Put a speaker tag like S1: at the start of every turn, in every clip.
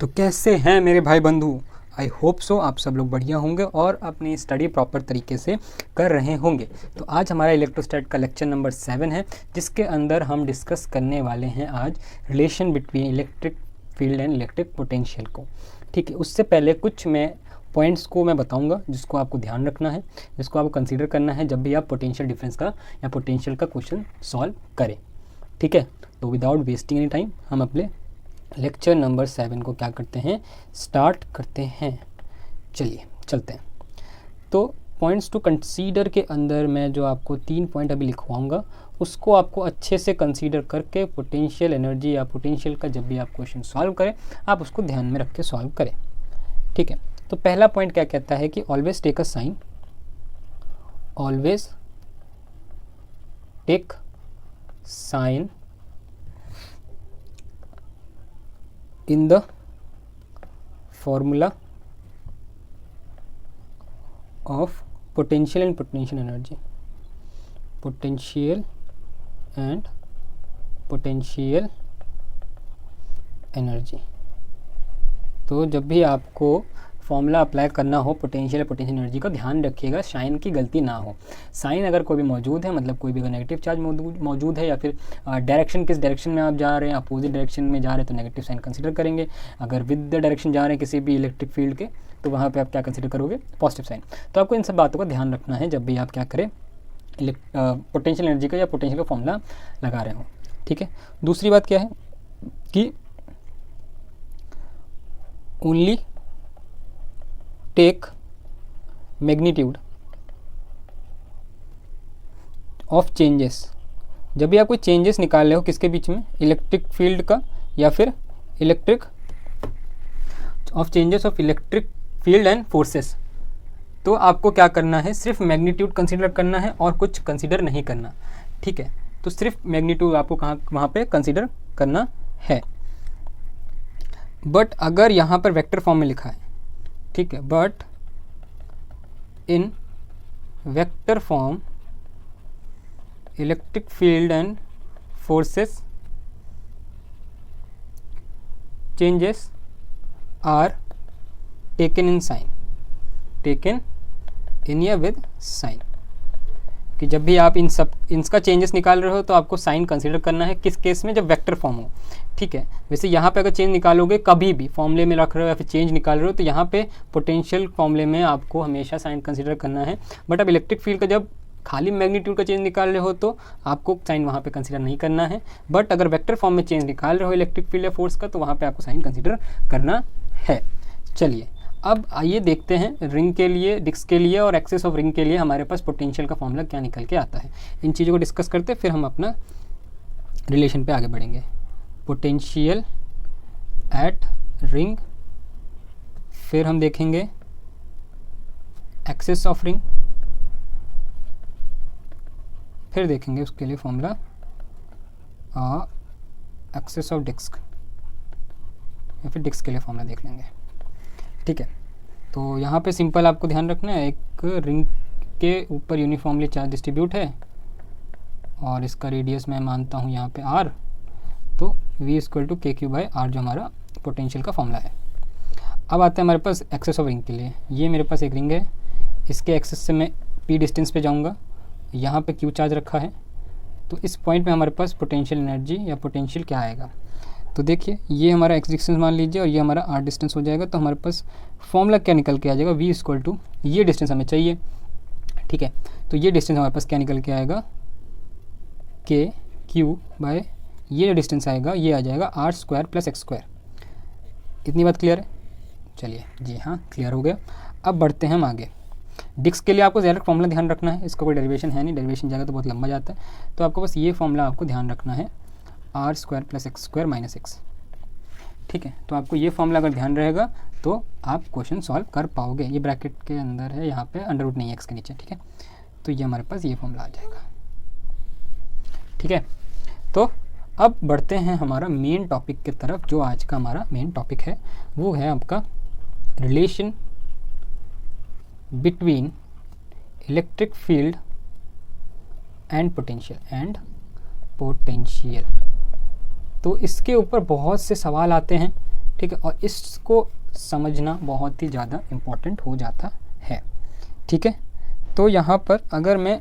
S1: तो कैसे हैं मेरे भाई बंधु। आई होप सो आप सब लोग बढ़िया होंगे और अपनी स्टडी प्रॉपर तरीके से कर रहे होंगे। तो आज हमारा इलेक्ट्रोस्टैट का लेक्चर नंबर 7 है, जिसके अंदर हम डिस्कस करने वाले हैं आज relation between electric field and electric potential को। ठीक है, उससे पहले कुछ मैं पॉइंट्स को मैं बताऊंगा जिसको आपको ध्यान रखना है, जिसको आपको कंसीडर करना है जब भी आप पोटेंशियल डिफरेंस का या पोटेंशियल का क्वेश्चन सॉल्व करें। ठीक है, तो विदाउट वेस्टिंग एनी टाइम हम अपने लेक्चर नंबर 7 को क्या करते हैं, स्टार्ट करते हैं। चलिए चलते हैं। तो पॉइंट्स टू कंसीडर के अंदर मैं जो आपको 3 पॉइंट अभी लिखवाऊंगा उसको आपको अच्छे से कंसीडर करके पोटेंशियल एनर्जी या पोटेंशियल का जब भी आप क्वेश्चन सॉल्व करें आप उसको ध्यान में रख के सॉल्व करें। ठीक है, तो पहला पॉइंट क्या कहता है कि always take a sign, always take sign in the formula of potential and potential energy, potential and potential energy। तो जब भी आपको फॉर्मूला अप्लाई करना हो पोटेंशियल या पोटेंशियल एनर्जी का, ध्यान रखिएगा साइन की गलती ना हो। साइन अगर कोई भी मौजूद है, मतलब कोई भी अगर नेगेटिव चार्ज मौजूद है या फिर डायरेक्शन किस डायरेक्शन में आप जा रहे हैं, अपोजिट डायरेक्शन में जा रहे हैं तो नेगेटिव साइन कंसीडर करेंगे। अगर विद द डायरेक्शन जा रहे हैं किसी भी इलेक्ट्रिक फील्ड के तो वहाँ पर आप क्या कंसीडर करोगे, पॉजिटिव साइन। तो आपको इन सब बातों का ध्यान रखना है जब भी आप क्या करें पोटेंशियल एनर्जी का या पोटेंशियल का फॉर्मूला लगा रहे हो। ठीक है, दूसरी बात क्या है कि only take magnitude of changes. जब भी आप कोई चेंजेस निकाल रहे हो किसके बीच में, इलेक्ट्रिक फील्ड का या फिर electric of changes of electric field and forces, तो आपको क्या करना है, सिर्फ मैग्नीट्यूड कंसीडर करना है और कुछ कंसीडर नहीं करना। ठीक है, तो सिर्फ मैग्नीट्यूड आपको कहाँ वहाँ पे कंसीडर करना है। बट अगर यहाँ पर वेक्टर फॉर्म में लिखा है, ठीक है, but in vector form electric field and forces changes are taken in sign, taken in या विद साइन। कि जब भी आप इनका चेंजेस निकाल रहे हो तो आपको साइन कंसीडर करना है। किस केस में, जब वेक्टर फॉर्म हो। ठीक है, वैसे यहाँ पे अगर चेंज निकालोगे कभी भी फॉर्मूले में रख रहे हो या फिर चेंज निकाल रहे हो तो यहाँ पे पोटेंशियल फॉर्मूले में आपको हमेशा साइन कंसीडर करना है। बट अब इलेक्ट्रिक फील्ड का जब खाली मैग्नीट्यूड का चेंज निकाल रहे हो तो आपको साइन वहाँ पे कंसीडर नहीं करना है। बट अगर वेक्टर फॉर्म में चेंज निकाल रहे हो इलेक्ट्रिक फील्ड या फोर्स का तो वहाँ पे आपको साइन कंसीडर करना है। चलिए अब आइए देखते हैं रिंग के लिए, डिस्क के लिए और एक्सिस ऑफ रिंग के लिए हमारे पास पोटेंशियल का फॉर्मूला क्या निकल के आता है। इन चीज़ों को डिस्कस करते फिर हम अपना रिलेशन पे आगे बढ़ेंगे। पोटेंशियल एट रिंग, फिर हम देखेंगे एक्सिस ऑफ रिंग, फिर देखेंगे उसके लिए फॉर्मूला एक्सिस ऑफ डिस्क, या फिर डिस्क के लिए फॉर्मूला देख लेंगे। ठीक है, तो यहाँ पे सिंपल आपको ध्यान रखना है, एक रिंग के ऊपर यूनिफॉर्मली चार्ज डिस्ट्रीब्यूट है और इसका रेडियस मैं मानता हूँ यहाँ पे r, तो v इक्वल टू KQ/r जो हमारा पोटेंशियल का फॉर्मूला है। अब आते हैं हमारे पास एक्सेस ऑफ रिंग के लिए। ये मेरे पास एक रिंग है, इसके एक्सेस से मैं p डिस्टेंस पे जाऊँगा, यहाँ पे q चार्ज रखा है, तो इस पॉइंट में हमारे पास पोटेंशियल एनर्जी या पोटेंशियल क्या आएगा। तो देखिए ये हमारा x डिस्टेंस मान लीजिए और ये हमारा r डिस्टेंस हो जाएगा। तो हमारे पास फॉर्मूला क्या निकल के आ जाएगा, v इक्वल टू ये डिस्टेंस हमें चाहिए। ठीक है, तो ये डिस्टेंस हमारे पास क्या निकल के आएगा, KQ/ ये डिस्टेंस आएगा, ये आ जाएगा r² + x²। इतनी बात क्लियर है। चलिए जी हाँ, क्लियर हो गया। अब बढ़ते हैं हम आगे। डिस्क के लिए आपको डायरेक्ट फॉर्मूला ध्यान रखना है, इसका कोई डेरिवेशन है नहीं, डेरिवेशन जाएगा तो बहुत लंबा जाता है। तो आपको बस ये फॉर्मूला आपको ध्यान रखना है, r² + x² - x। ठीक है, तो आपको ये फॉर्मूला अगर ध्यान रहेगा तो आप क्वेश्चन सॉल्व कर पाओगे। ये ब्रैकेट के अंदर है, यहाँ पे अंडर रूट नहीं है x के नीचे। ठीक है, तो ये हमारे पास ये फॉर्मूला आ जाएगा। ठीक है, तो अब बढ़ते हैं हमारा मेन टॉपिक की तरफ। जो आज का हमारा मेन टॉपिक है वो है आपका relation between electric field and potential. तो इसके ऊपर बहुत से सवाल आते हैं ठीक है, और इसको समझना बहुत ही ज़्यादा इम्पॉर्टेंट हो जाता है। ठीक है, तो यहाँ पर अगर मैं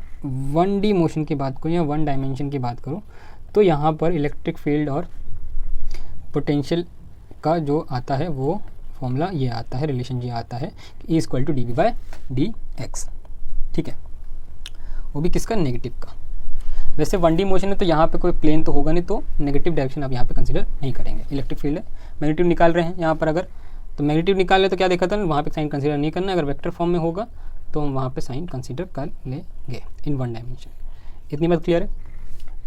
S1: 1D मोशन की बात करूँ या 1 डायमेंशन की बात करूँ तो यहाँ पर इलेक्ट्रिक फील्ड और पोटेंशियल का जो आता है वो फॉर्मूला ये आता है, रिलेशन ये आता है E = dV/dx। ठीक है, वो भी किसका, नेगेटिव का। वैसे 1D मोशन है तो यहाँ पे कोई प्लेन तो होगा नहीं, तो नेगेटिव डायरेक्शन आप यहाँ पे कंसीडर नहीं करेंगे। इलेक्ट्रिक फील्ड है, मैग्नीट्यूड निकाल रहे हैं यहाँ पर, अगर तो मैग्नीट्यूड निकाल ले तो क्या देखा था, वहाँ पे साइन कंसीडर नहीं करना। अगर वेक्टर फॉर्म में होगा तो हम वहाँ पे साइन कंसीडर कर लेंगे इन 1 डायमेंशन। इतनी बात क्लियर है?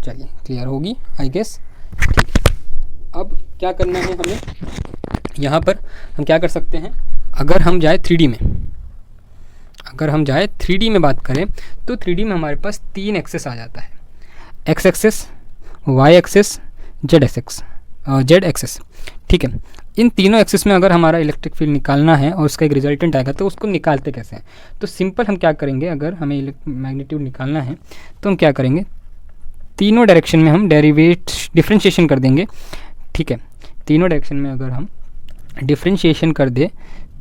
S1: चलिए, क्लियर होगी आई गेस। ठीक है, अब क्या करना है हमें, यहाँ पर हम क्या कर सकते हैं, अगर हम जाए 3D में, अगर हम जाए 3D में बात करें तो 3D में हमारे पास 3 एक्सेस आ जाता है, X axis, Y axis, Z axis. ठीक है, इन तीनों एक्सेस में अगर हमारा इलेक्ट्रिक फील्ड निकालना है और उसका एक रिजल्टेंट आएगा तो उसको निकालते कैसे हैं, तो सिंपल हम क्या करेंगे, अगर हमें मैग्नीट्यूड निकालना है तो हम क्या करेंगे, तीनों डायरेक्शन में हम डिफरेंशिएशन कर देंगे। ठीक है, तीनों डायरेक्शन में अगर हम डिफरेंशिएशन कर दे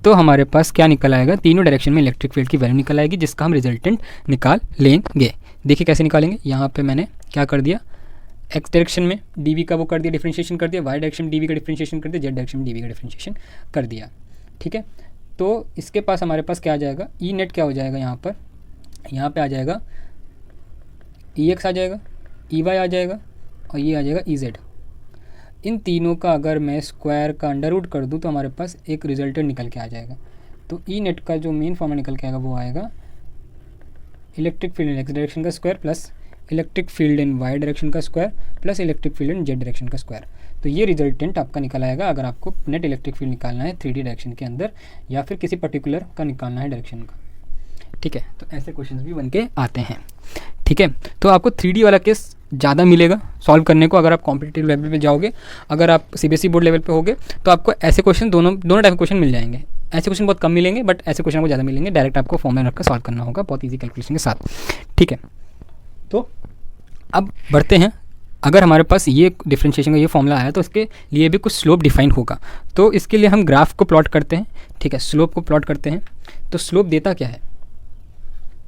S1: तो हमारे पास क्या निकल आएगा, तीनों डायरेक्शन में इलेक्ट्रिक फील्ड की वैल्यू निकल आएगी, जिसका हम रिजल्टेंट निकाल लेंगे। देखिए कैसे निकालेंगे, यहाँ पे मैंने क्या कर दिया, एक्स डायरेक्शन में dv का वो कर दिया, डिफरेंशिएशन कर दिया, वाई डायरेक्शन में dv का डिफरेंशिएशन कर दिया, जेड डायरेक्शन में dv का डिफरेंशिएशन कर दिया। ठीक है, तो इसके पास हमारे पास क्या आ जाएगा, ई नेट क्या हो जाएगा, यहाँ पे आ जाएगा Ex आ जाएगा, Ey आ जाएगा और ये आ जाएगा Ez। इन तीनों का अगर मैं स्क्वायर का अंडर रूट कर दूँ तो हमारे पास एक रिजल्टेंट निकल के आ जाएगा। तो ई नेट का जो मेन फॉर्मूला निकल के आएगा वो आएगा electric field in X direction का square plus electric field in Y direction का square plus electric field in Z direction का स्क्वायर। तो ये रिजल्टेंट आपका निकल आएगा अगर आपको नेट इलेक्ट्रिक फील्ड निकालना है 3D डायरेक्शन के अंदर या फिर किसी पर्टिकुलर का निकालना है डायरेक्शन का। ठीक है, तो ऐसे क्वेश्चंस भी बन के आते हैं। ठीक है, तो आपको 3D वाला केस ज़्यादा मिलेगा सॉल्व करने को अगर आप कॉम्पिटिटिव लेवल पे जाओगे। अगर आप CBSE बोर्ड लेवल पे होगे तो आपको ऐसे क्वेश्चन दोनों टाइप के क्वेश्चन मिल जाएंगे। ऐसे क्वेश्चन बहुत कम मिलेंगे बट ऐसे क्वेश्चन को ज़्यादा मिलेंगे। डायरेक्ट आपको फॉर्मूला रखकर सॉल्व करना होगा बहुत ईजी कैलकुलेशन के साथ। ठीक है, तो अब बढ़ते हैं। अगर हमारे पास ये डिफरेंशिएशन का ये फॉर्मूला आया तो इसके लिए भी कुछ स्लोप डिफाइन होगा। तो इसके लिए हम ग्राफ को प्लॉट करते हैं। ठीक है, स्लोप को प्लॉट करते हैं। तो स्लोप देता क्या है,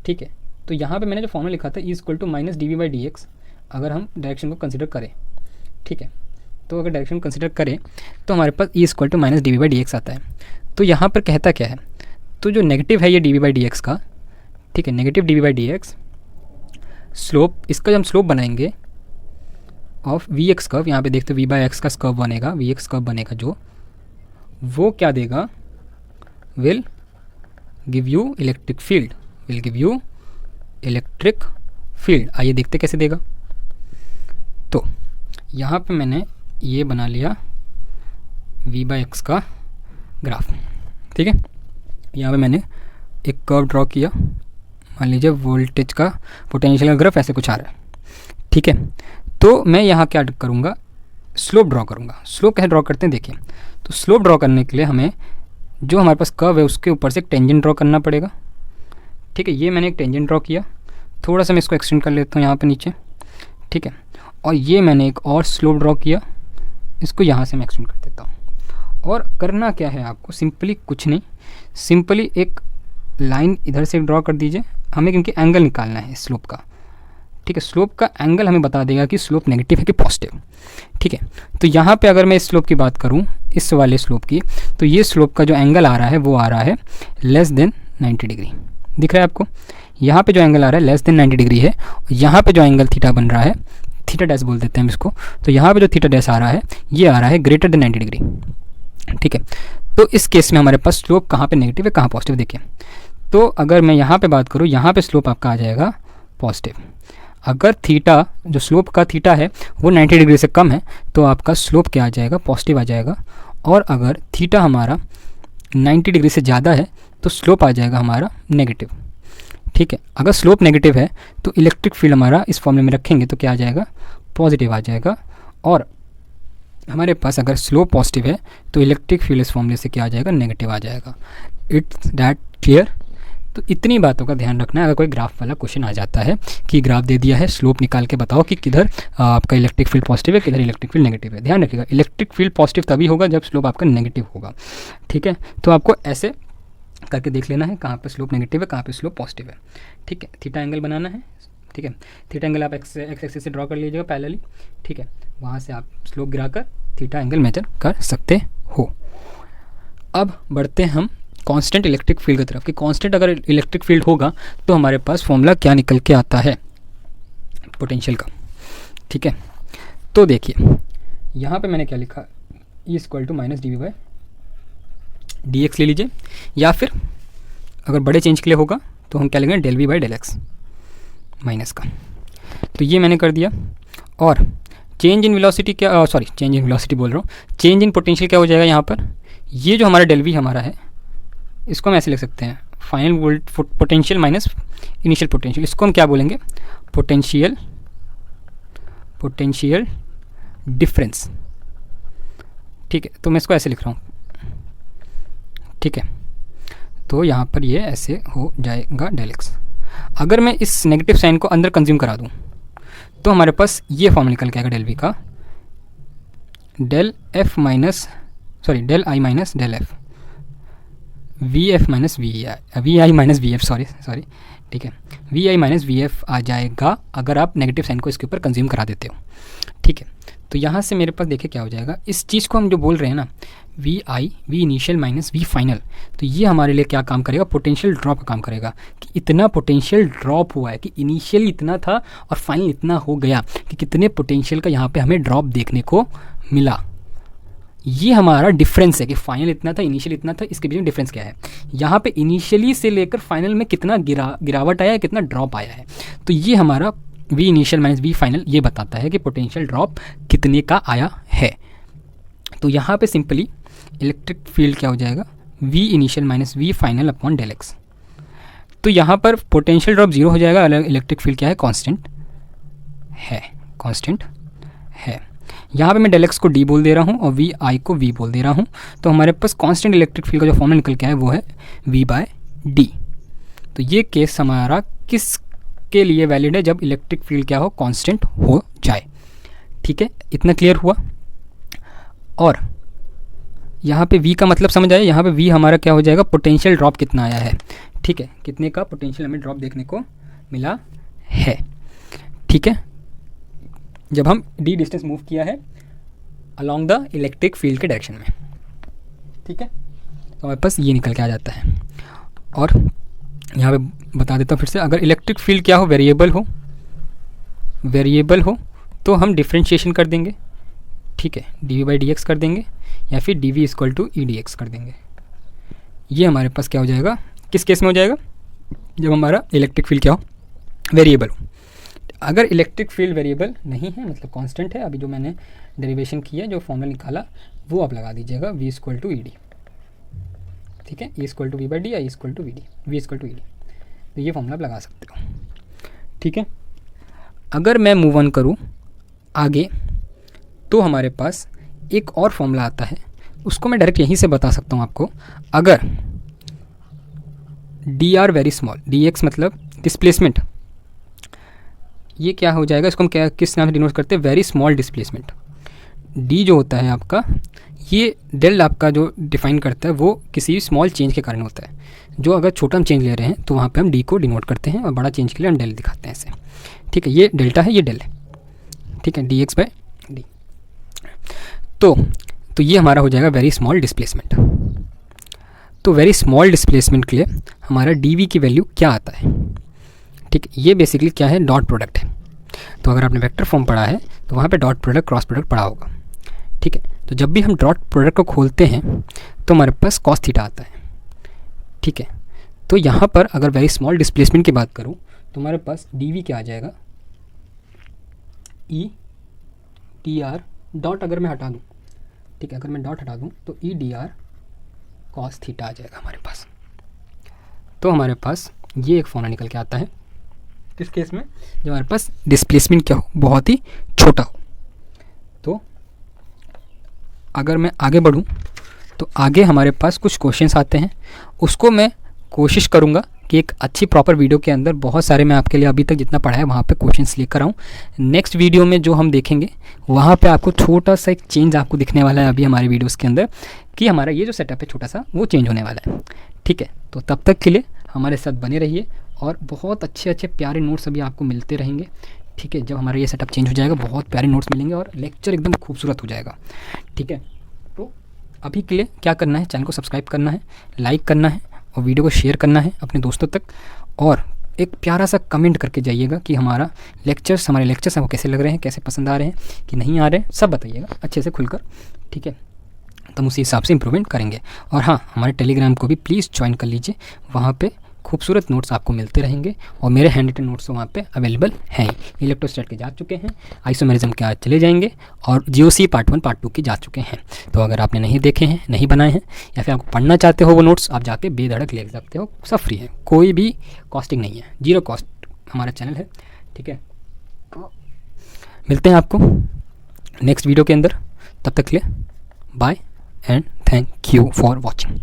S1: ठीक है, तो यहाँ पे मैंने जो फॉर्मूला लिखा था E = -dV/dx अगर हम डायरेक्शन को कंसिडर करें। ठीक है, तो अगर डायरेक्शन को कंसिडर करें तो हमारे पास E = -dV/dx आता है। तो यहाँ पर कहता क्या है, तो जो नेगेटिव है ये dV/dx का, ठीक है, नेगेटिव dV/dx स्लोप, इसका जब हम स्लोप बनाएंगे ऑफ Vx कर्व, यहाँ पे देखते V/x का कर्व बनेगा, Vx कर्व बनेगा जो, वो क्या देगा, will give you electric field, will give you electric field. आइए देखते कैसे देगा। तो यहाँ पे मैंने ये बना लिया V/x का ग्राफ। ठीक है, यहाँ पे मैंने एक कर्व ड्रॉ किया, मान लीजिए वोल्टेज का पोटेंशियल का ग्राफ ऐसे कुछ आ रहा है। ठीक है, तो मैं यहाँ क्या करूँगा, स्लोप ड्रॉ करूँगा। स्लोप कैसे ड्रॉ करते हैं देखिए। तो स्लोप ड्रॉ करने के लिए हमें जो हमारे पास कर्व है उसके ऊपर से एक टेंजेंट ड्रॉ करना पड़ेगा। ठीक है, ये मैंने एक टेंजेंट ड्रॉ किया, थोड़ा सा मैं इसको एक्सटेंड कर लेता हूँ यहाँ पे नीचे। ठीक है, और ये मैंने एक और स्लोप ड्रॉ किया, इसको यहाँ से मैं एक्सटेंड कर देता हूँ। और करना क्या है आपको, सिंपली कुछ नहीं, सिंपली एक लाइन इधर से ड्रॉ कर दीजिए हमें, क्योंकि एंगल निकालना है स्लोप का। ठीक है, स्लोप का एंगल हमें बता देगा कि स्लोप नेगेटिव है कि पॉजिटिव। ठीक है, तो यहाँ पे अगर मैं इस स्लोप की बात करूँ, इस वाले स्लोप की, तो ये स्लोप का जो एंगल आ रहा है वो आ रहा है <90 डिग्री। दिख रहा है आपको, यहाँ पे जो एंगल आ रहा है <90 डिग्री है। यहाँ पे जो एंगल थीटा बन रहा है, थीटा डैश बोल देते हैं हम इसको, तो यहाँ पे जो थीटा डैश आ रहा है ये आ रहा है <90 डिग्री। ठीक है, तो इस केस में हमारे पास स्लोप कहाँ पे नेगेटिव है कहाँ पॉजिटिव, देखिए। तो अगर मैं यहाँ पे बात करूँ, यहाँ पे स्लोप आपका आ जाएगा पॉजिटिव। अगर थीटा, जो स्लोप का थीटा है वो 90 डिग्री से कम है तो आपका स्लोप क्या आ जाएगा, पॉजिटिव आ जाएगा। और अगर थीटा हमारा 90 डिग्री से ज़्यादा है तो स्लोप आ जाएगा हमारा नेगेटिव। ठीक है, अगर स्लोप नेगेटिव है तो इलेक्ट्रिक फील्ड हमारा इस फॉर्मूले में रखेंगे तो क्या आ जाएगा, पॉजिटिव आ जाएगा। और हमारे पास अगर स्लोप पॉजिटिव है तो इलेक्ट्रिक फील्ड इस फॉर्मूले से क्या आ जाएगा, नेगेटिव आ जाएगा। It's that clear. तो इतनी बातों का ध्यान रखना है। अगर कोई ग्राफ वाला क्वेश्चन आ जाता है कि ग्राफ दे दिया है, स्लोप निकाल के बताओ कि किधर आपका इलेक्ट्रिक फील्ड पॉजिटिव है, किधर इलेक्ट्रिक फील्ड नेगेटिव है। ध्यान रखिएगा, इलेक्ट्रिक फील्ड पॉजिटिव तभी होगा जब स्लोप आपका नेगेटिव होगा। ठीक है, तो आपको ऐसे करके देख लेना है कहाँ पर स्लोप नेगेटिव है, कहाँ पर स्लोप पॉजिटिव है। ठीक है, थीटा एंगल बनाना है। ठीक है, थीटा एंगल आप एक्स एक्सिस से ड्रॉ कर लीजिएगा पैरेलली। ठीक है, वहाँ से आप स्लोप गिराकर थीटा एंगल मेजर कर सकते हो। अब बढ़ते हैं हम कांस्टेंट इलेक्ट्रिक फील्ड की तरफ कि कांस्टेंट अगर इलेक्ट्रिक फील्ड होगा तो हमारे पास फॉर्मूला क्या निकल के आता है पोटेंशियल का। ठीक है, तो देखिए यहाँ पे मैंने क्या लिखा, E equal to minus D V by D X ले लीजिए, या फिर अगर बड़े चेंज के लिए होगा तो हम क्या लेंगे, del V by del X minus का। तो ये मैंने कर दिया। और चेंज इन वेलोसिटी क्या, सॉरी चेंज इन वेलोसिटी बोल रहा हूँ, चेंज इन पोटेंशियल क्या हो जाएगा यहाँ पर, ये जो हमारा डेल वी हमारा है इसको हम ऐसे लिख सकते हैं, final volt potential minus initial potential. इसको हम क्या बोलेंगे, पोटेंशियल डिफरेंस। ठीक है, तो मैं इसको ऐसे लिख रहा हूँ। ठीक है, तो यहाँ पर ये ऐसे हो जाएगा डेल एक्स। अगर मैं इस नेगेटिव साइन को अंदर कंज्यूम करा दूँ तो हमारे पास ये फॉर्म निकल के आएगा डेल वी का, del F minus sorry del I minus del F, V F minus V I minus V F, sorry. ठीक है, V I minus V F आ जाएगा अगर आप नेगेटिव साइन को इसके ऊपर कंज्यूम करा देते हो। ठीक है, तो यहाँ से मेरे पास देखिए क्या हो जाएगा, इस चीज़ को हम जो बोल रहे हैं ना, V I V initial minus V final, तो ये हमारे लिए क्या काम करेगा, पोटेंशियल ड्रॉप का काम करेगा कि इतना पोटेंशियल ड्रॉप हुआ है कि इनिशियल इतना था और फाइनल इतना हो गया कि कितने पोटेंशियल का यहाँ पे हमें ड्रॉप देखने को मिला। ये हमारा डिफरेंस है कि फाइनल इतना था, इनिशियल इतना था, इसके बीच में डिफरेंस क्या है। यहाँ पे इनिशियली से लेकर फाइनल में कितना गिरावट आया है, कितना ड्रॉप आया है। तो ये हमारा V initial minus V final ये बताता है कि पोटेंशियल ड्रॉप कितने का आया है। तो यहाँ पे सिंपली इलेक्ट्रिक फील्ड क्या हो जाएगा, V initial minus V final upon del X. तो यहाँ पर पोटेंशियल ड्रॉप जीरो हो जाएगा, इलेक्ट्रिक फील्ड क्या है, कांस्टेंट है। यहाँ पे मैं डेल एक्स को डी बोल दे रहा हूँ और वी आई को वी बोल दे रहा हूँ। तो हमारे पास कांस्टेंट इलेक्ट्रिक फील्ड का जो फॉर्मूला निकल के आया वो है वी बाय डी। तो ये केस हमारा किस के लिए वैलिड है, जब इलेक्ट्रिक फील्ड क्या हो, कांस्टेंट हो जाए। ठीक है, इतना क्लियर हुआ। और यहाँ पे v का मतलब समझ आया, यहाँ पे v हमारा क्या हो जाएगा, पोटेंशियल ड्रॉप कितना आया है। ठीक है, कितने का पोटेंशियल हमें ड्रॉप देखने को मिला है। ठीक है, जब हम d डिस्टेंस मूव किया है अलोंग द इलेक्ट्रिक फील्ड के डायरेक्शन में। ठीक है, तो हमारे पास ये निकल के आ जाता है। और यहाँ पे बता देता हूँ फिर से, अगर इलेक्ट्रिक फील्ड क्या हो, वेरिएबल हो तो हम डिफ्रेंशिएशन कर देंगे। ठीक है, D V by D X कर देंगे या फिर D V equal to E D X कर देंगे। ये हमारे पास क्या हो जाएगा, किस केस में हो जाएगा, जब हमारा इलेक्ट्रिक फील्ड क्या हो, वेरिएबल हो। अगर इलेक्ट्रिक फील्ड वेरिएबल नहीं है, मतलब कांस्टेंट है, अभी जो मैंने डेरिवेशन किया, जो फॉर्मूला निकाला वो आप लगा दीजिएगा, V equal to E D. ठीक है, E equal to V by D, I equal to V D, V equal to E D. तो ये फॉर्मूला आप लगा सकते हो। ठीक है, अगर मैं मूव ऑन करूँ आगे तो हमारे पास एक और फॉर्मूला आता है, उसको मैं डायरेक्ट यहीं से बता सकता हूँ आपको। अगर D R very small, D x मतलब डिस्प्लेसमेंट, ये क्या हो जाएगा, इसको हम क्या किस नाम से डिनोट करते हैं, वेरी स्मॉल डिस्प्लेसमेंट। डी जो होता है आपका, ये डेल आपका जो डिफाइन करता है वो किसी स्मॉल चेंज के कारण होता है। जो अगर छोटा हम चेंज ले रहे हैं तो वहाँ पे हम डी को डिनोट करते हैं और बड़ा चेंज के लिए हम डेल दिखाते हैं ऐसे। ठीक है, ये डेल्टा है, ये डेल है। ठीक है, डी एक्स बाय डी। तो ये हमारा हो जाएगा वेरी स्मॉल डिस्प्लेसमेंट। तो वेरी स्मॉल डिस्प्लेसमेंट के लिए हमारा डी वी की वैल्यू क्या आता है। ठीक है, ये बेसिकली क्या है, डॉट प्रोडक्ट है। तो अगर आपने वेक्टर फॉर्म पढ़ा है तो वहाँ पे डॉट प्रोडक्ट क्रॉस प्रोडक्ट पढ़ा होगा। ठीक है, तो जब भी हम डॉट प्रोडक्ट को खोलते हैं तो हमारे पास कॉस थीटा आता है। ठीक है, तो यहाँ पर अगर वेरी स्मॉल डिस्प्लेसमेंट की बात करूँ तो हमारे पास डी वी क्या आ जाएगा, ई टी आर डॉट अगर मैं हटा दूँ, ठीक है, अगर मैं डॉट हटा दूँ तो E D R cos theta आ जाएगा हमारे पास। तो हमारे पास ये एक फॉर्मूला निकल के आता है किस केस में, जब हमारे पास डिस्प्लेसमेंट क्या हो, बहुत ही छोटा हो। तो अगर मैं आगे बढ़ूँ तो आगे हमारे पास कुछ क्वेश्चंस आते हैं, उसको मैं कोशिश करूँगा कि एक अच्छी प्रॉपर वीडियो के अंदर बहुत सारे मैं आपके लिए अभी तक जितना पढ़ा है वहाँ पे क्वेश्चंस लेकर आऊँ। नेक्स्ट वीडियो में जो हम देखेंगे वहाँ पे आपको छोटा सा एक चेंज आपको दिखने वाला है अभी हमारे वीडियोस के अंदर, कि हमारा ये जो सेटअप है छोटा सा वो चेंज होने वाला है। ठीक है, तो तब तक के लिए हमारे साथ बने रहिए और बहुत अच्छे अच्छे प्यारे नोट्स अभी आपको मिलते रहेंगे। ठीक है, जब हमारा ये सेटअप चेंज हो जाएगा बहुत प्यारे नोट्स मिलेंगे और लेक्चर एकदम खूबसूरत हो जाएगा। ठीक है, तो अभी के लिए क्या करना है, चैनल को सब्सक्राइब करना है, लाइक करना है और वीडियो को शेयर करना है अपने दोस्तों तक, और एक प्यारा सा कमेंट करके जाइएगा कि हमारे लेक्चर्स आपको कैसे लग रहे हैं, कैसे पसंद आ रहे हैं कि नहीं आ रहे हैं, सब बताइएगा अच्छे से खुलकर। ठीक है, तो हम उसी हिसाब से इम्प्रूवमेंट करेंगे। और हाँ, हमारे टेलीग्राम को भी प्लीज़ ज्वाइन कर लीजिए, वहाँ पे खूबसूरत नोट्स आपको मिलते रहेंगे और मेरे हैंड रिटन नोट्स वहाँ पे अवेलेबल हैं। इलेक्ट्रोस्टैट के जा चुके हैं, आइसोमेरिज्म के आज चले जाएंगे और जीओसी पार्ट 1 पार्ट 2 की जा चुके हैं। तो अगर आपने नहीं देखे हैं, नहीं बनाए हैं या फिर आपको पढ़ना चाहते हो वो नोट्स, आप जाके बेधड़क ले सकते हो, सब फ्री है, कोई भी कॉस्टिंग नहीं है, 0 कॉस्ट हमारा चैनल है। ठीक है, मिलते हैं आपको नेक्स्ट वीडियो के अंदर, तब तक के लिए bye and thank you for watching.